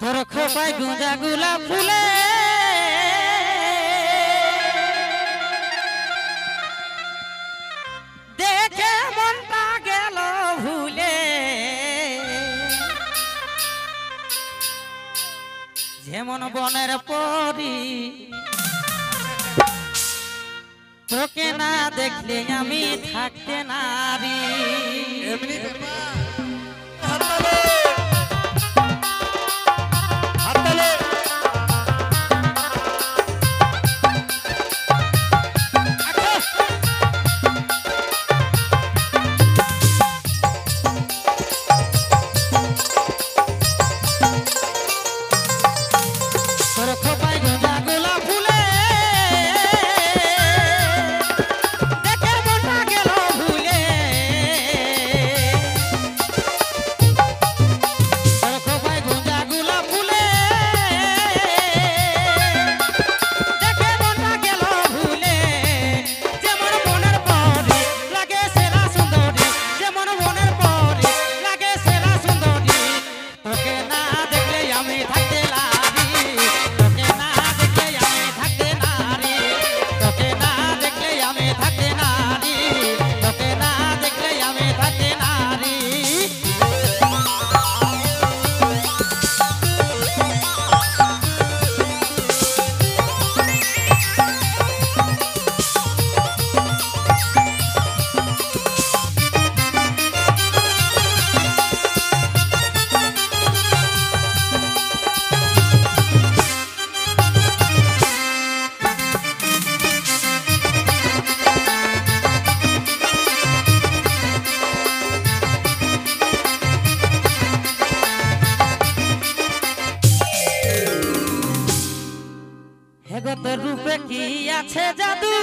তোর খোপায় গুঁজা গোলাপ ফুলে দেখে মনটা গেল ভুলে যেমন বনের পরি তোকে না দেখলে আমি থাকতে নারি এমনি তোর রূপে কি আছে জাদু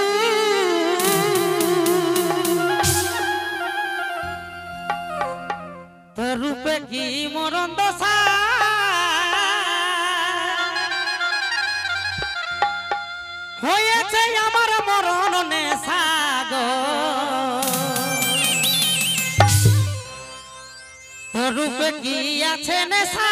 তোর রূপে কি মরণ দশা হয়েছে আমার মরণ নেশা গো তোর রূপে কি আছে নেশা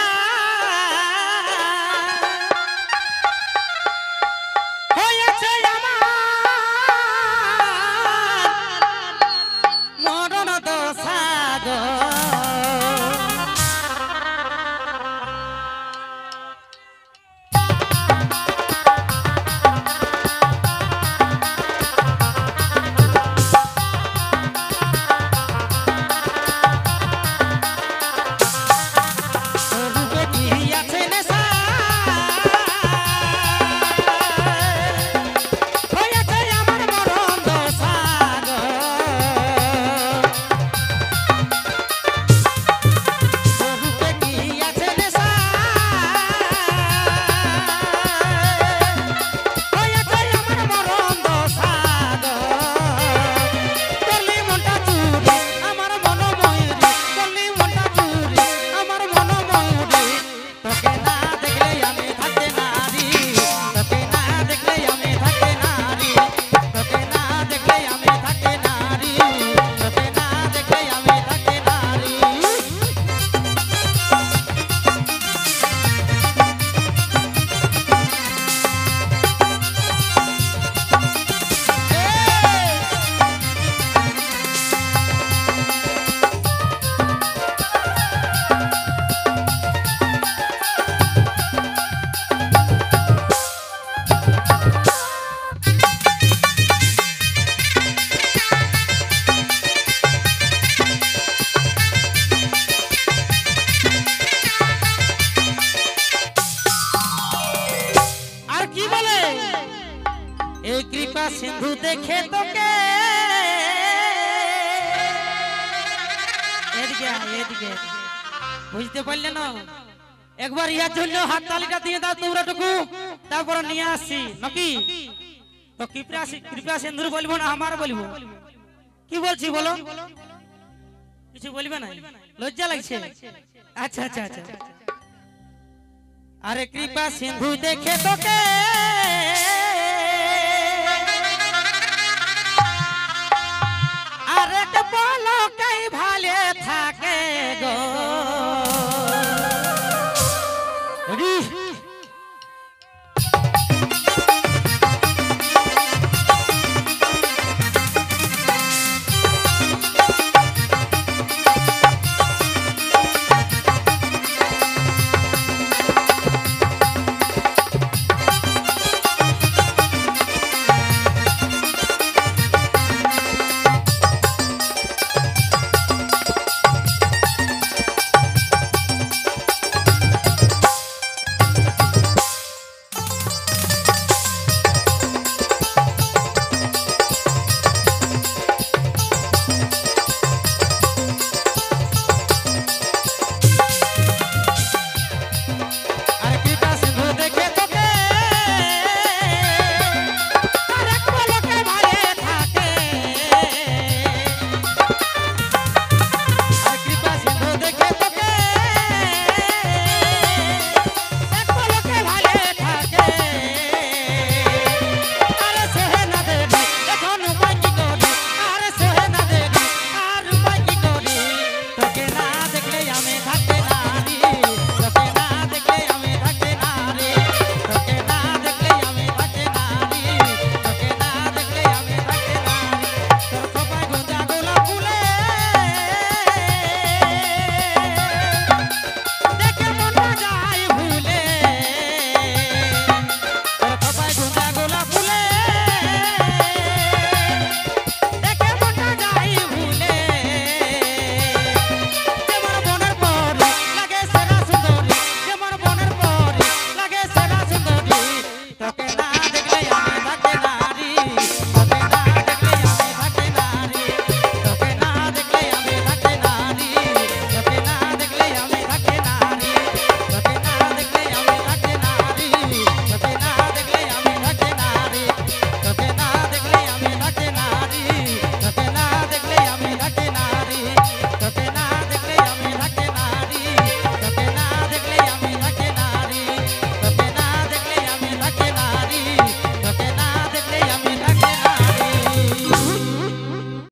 कृपा सिंधु देखे तो के बुझते पारले ना एक बार यार জন্য হাত তালিটা দিয়ে দাও তোমরাটুকু তারপর নিয়ে আসছি নাকি তো কৃপা সিন্ধু বলবো না আমার বলবো কি বলছি বলো কিছু বলবে না লজ্জা লাগছে আচ্ছা আচ্ছা আচ্ছা अरे कृपा सिंधु देखे तो के